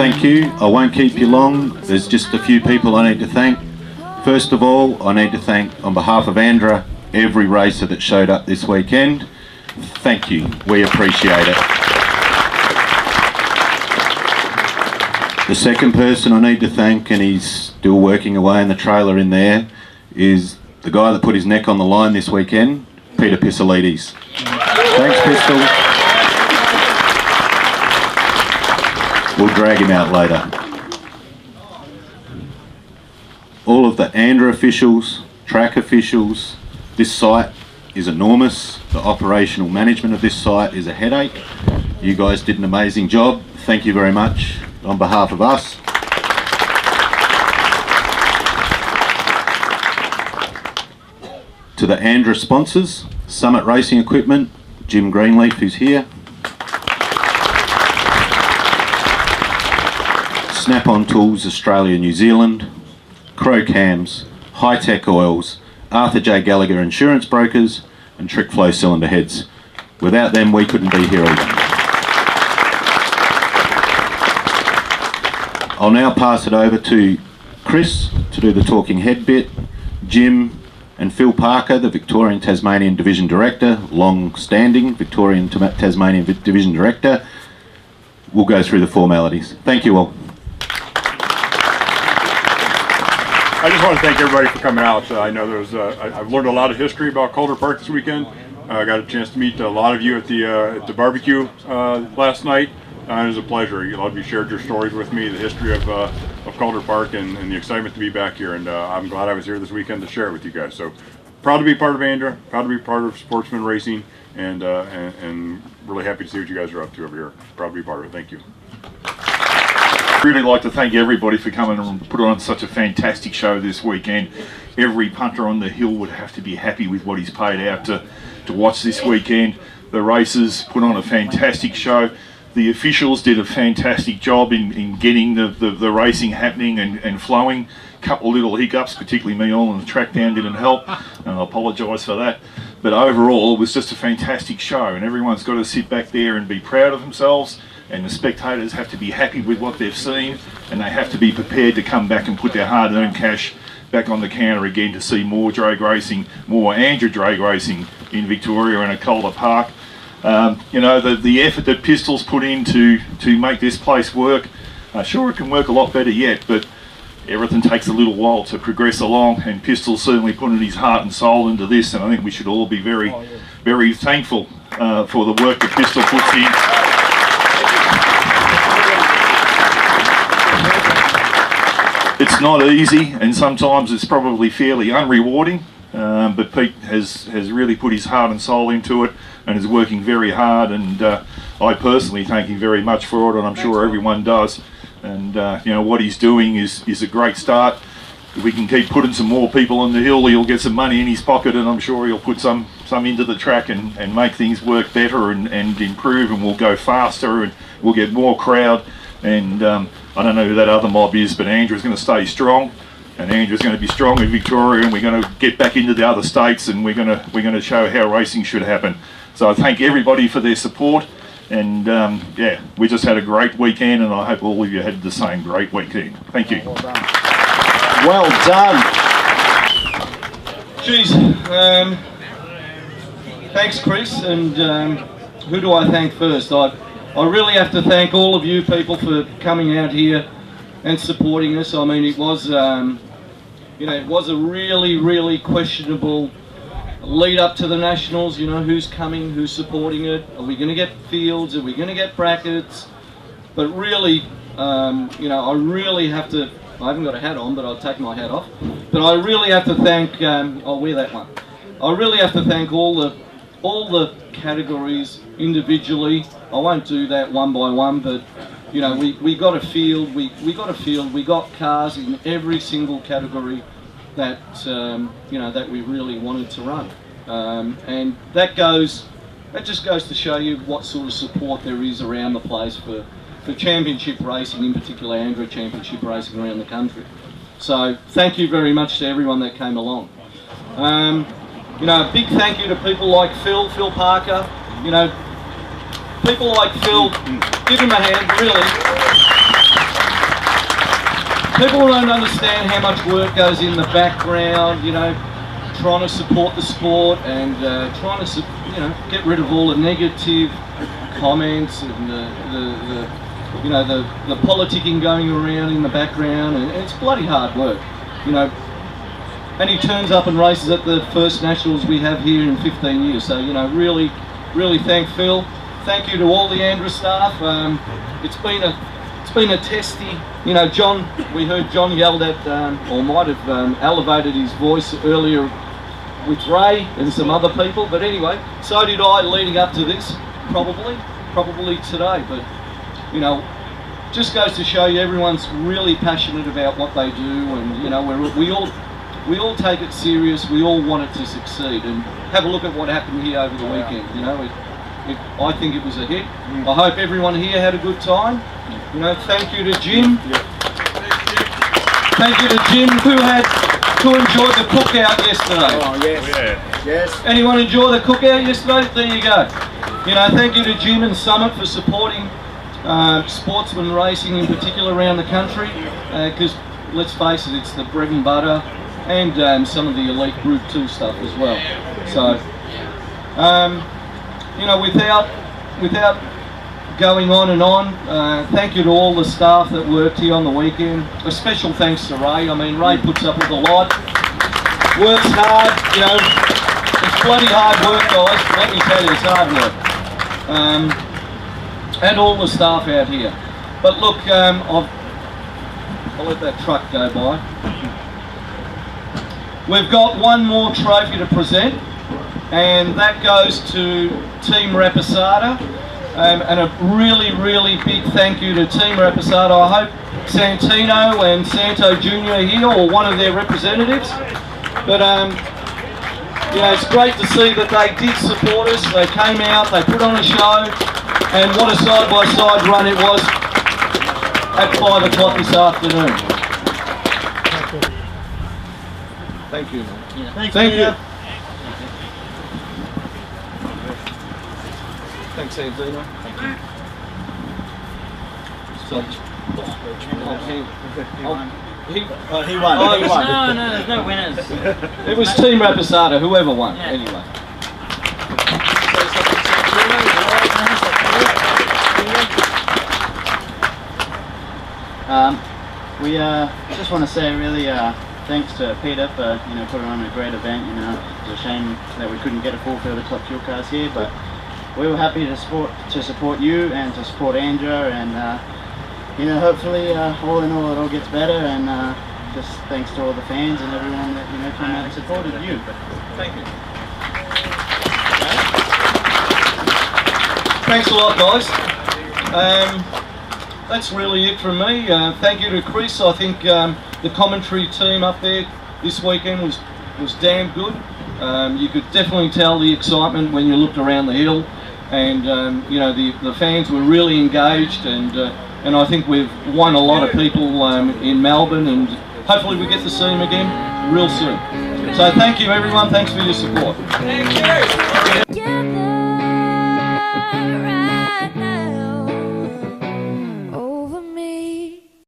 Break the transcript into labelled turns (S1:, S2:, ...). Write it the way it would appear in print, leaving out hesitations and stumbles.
S1: Thank you. I won't keep you long. There's just a few people I need to thank. First of all, I need to thank, on behalf of Andra, every racer that showed up this weekend. Thank you. We appreciate it. The second person I need to thank, and he's still working away in the trailer in there, is the guy that put his neck on the line this weekend, Peter Pisolides. Thanks, Pistol. We'll drag him out later. All of the Andra officials, track officials, this site is enormous. The operational management of this site is a headache. You guys did an amazing job. Thank you very much on behalf of us. To the Andra sponsors, Summit Racing Equipment, Jim Greenleaf, who's here. Snap-on Tools Australia New Zealand, Crow Cams, High Tech Oils, Arthur J. Gallagher Insurance Brokers, and Trick Flow Cylinder Heads. Without them, we couldn't be here either. I'll now pass it over to Chris to do the talking head bit, Jim and Phil Parker, the Victorian Tasmanian Division Director, long-standing Victorian Tasmanian Division Director. We'll go through the formalities. Thank you all.
S2: I just want to thank everybody for coming out. I know there's I've learned a lot of history about Calder Park this weekend. I got a chance to meet a lot of you at the barbecue last night. It was a pleasure. A lot of you shared your stories with me, the history of Calder Park and the excitement to be back here. And I'm glad I was here this weekend to share it with you guys. So proud to be part of Andra, proud to be part of Sportsman Racing, and really happy to see what you guys are up to over here. Proud to be part of it. Thank you.
S3: Really like to thank everybody for coming and put on such a fantastic show this weekend. Every punter on the hill would have to be happy with what he's paid out to watch this weekend. The racers put on a fantastic show. The officials did a fantastic job in getting the racing happening and flowing. A couple of little hiccups, particularly me on the track down, didn't help, and I apologise for that. But overall, it was just a fantastic show, and everyone's got to sit back there and be proud of themselves. And the spectators have to be happy with what they've seen, and they have to be prepared to come back and put their hard-earned cash back on the counter again to see more drag racing, more Andra drag racing in Victoria and at Calder Park. You know, the effort that Pistols put in to make this place work, sure it can work a lot better yet, but everything takes a little while to progress along, and Pistols certainly putting his heart and soul into this, and I think we should all be very, very thankful for the work that Pistol puts in. It's not easy, and sometimes it's probably fairly unrewarding, but Pete has really put his heart and soul into it and is working very hard, and I personally thank him very much for it, and I'm sure everyone does. And you know, what he's doing is a great start. If we can keep putting some more people on the hill, he'll get some money in his pocket, and I'm sure he'll put some into the track and make things work better and improve, and we'll go faster and we'll get more crowd. And I don't know who that other mob is, but Andra's going to stay strong, and Andra's going to be strong in Victoria, and we're going to get back into the other states, and we're going to show how racing should happen. So I thank everybody for their support, and yeah, we just had a great weekend, and I hope all of you had the same great weekend. Thank you.
S4: Well done. Geez, thanks, Chris. And who do I thank first? I really have to thank all of you people for coming out here and supporting us. I mean, it was, you know, it was a really, really questionable lead up to the Nationals. You know, who's coming, who's supporting it? Are we going to get fields? Are we going to get brackets? But really, you know, I really have to. I haven't got a hat on, but I'll take my hat off. But I really have to thank. I'll wear that one. I really have to thank all the categories individually. I won't do that one by one, but you know, we got a field. We got a field. We got cars in every single category that you know, that we really wanted to run, and that just goes to show you what sort of support there is around the place for championship racing, in particular Andrew championship racing around the country. So thank you very much to everyone that came along. You know, a big thank you to people like Phil Parker. You know, people like Phil, give him a hand, really. People don't understand how much work goes in the background, you know, trying to support the sport and trying to, you know, get rid of all the negative comments and the politicking going around in the background, and it's bloody hard work, you know. And he turns up and races at the first nationals we have here in 15 years. So, you know, really thank Phil. Thank you to all the Andrew staff. It's been a testy, you know. John, we heard John yelled at, or might have elevated his voice earlier with Ray and some other people. But anyway, so did I leading up to this, probably today. But, you know, just goes to show you everyone's really passionate about what they do, and, you know, we all take it serious. We all want it to succeed. And have a look at what happened here over the weekend. You know, I think it was a hit. I hope everyone here had a good time. You know, thank you to Jim. Thank you to Jim, who enjoyed the cookout yesterday.
S5: Oh yes, yes.
S4: Anyone enjoy the cookout yesterday? There you go. You know, thank you to Jim and Summit for supporting sportsman racing in particular around the country. Because let's face it, it's the bread and butter, and some of the elite Group 2 stuff as well. So, you know, without going on and on, thank you to all the staff that worked here on the weekend. A special thanks to Ray. I mean, Ray puts up with a lot, works hard, you know. It's bloody hard work, guys. Let me tell you, it's hard work. And all the staff out here. But look, I'll let that truck go by. We've got one more trophy to present, and that goes to Team Reposada. And a really big thank you to Team Reposada. I hope Santino and Santo Jr. are here, or one of their representatives. But you know, it's great to see that they did support us. They came out, they put on a show, and what a side-by-side run it was at 5 o'clock this afternoon. Thank you.
S5: Yeah, thanks,
S4: Thank you.
S5: Peter.
S4: Thanks, Santino.
S5: Thank you.
S4: So,
S5: He won.
S4: Oh,
S5: He won.
S6: No, there's no winners.
S4: it was Team Reposada, whoever won,
S6: Yeah.
S4: anyway.
S5: We just want to say really thanks to Peter for putting on a great event. You know, it's a shame that we couldn't get a full field of Club Fuel Cars here, but we were happy to support you and to support Andrew, and you know, hopefully all in all it all gets better, and just thanks to all the fans and everyone that came out and supported you.
S4: Thank you. Thanks a lot, guys. That's really it from me. Thank you to Chris. I think the commentary team up there this weekend was damn good. You could definitely tell the excitement when you looked around the hill, and you know, the fans were really engaged, and I think we've won a lot of people in Melbourne, and hopefully we get to see them again real soon. So thank you everyone, thanks for your support.
S6: Thank you.